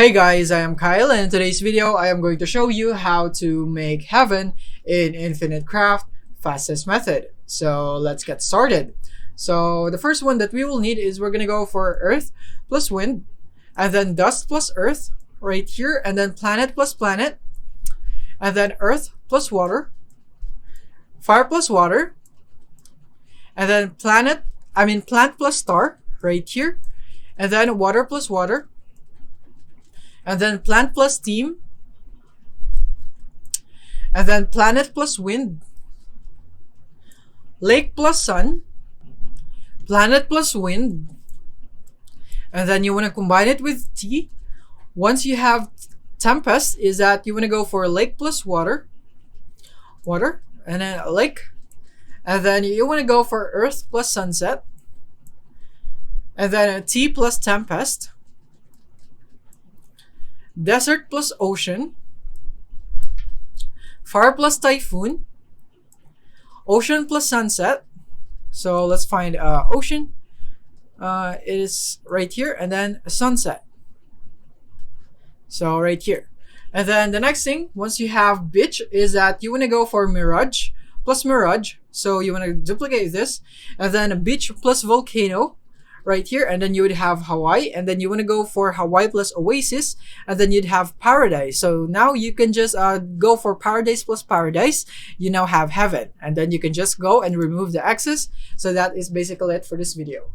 Hey guys, I am Kyle, and in today's video I am going to show you how to make heaven in Infinite Craft fastest method. So let's get started. So the first one that we will need is we're gonna go for earth plus wind, and then dust plus earth right here, and then planet plus planet, and then earth plus water, fire plus water, and then plant plus star right here, and then water plus water, and then plant plus steam, and then planet plus wind, lake plus sun, planet plus wind, and then you want to combine it with T. Once you have tempest, is that you want to go for lake plus water, and then a lake, and then you want to go for earth plus sunset, and then a T plus tempest, desert plus ocean, fire plus typhoon, ocean plus sunset. So let's find ocean. It is right here, and then a sunset. So right here. And then the next thing, once you have beach, is that you want to go for mirage plus mirage. So you want to duplicate this, and then a beach plus volcano right here, and then you would have Hawaii, and then you want to go for Hawaii plus oasis, and then you'd have paradise. So now you can just go for paradise plus paradise. You now have heaven, and then you can just go and remove the excess. So that is basically it for this video.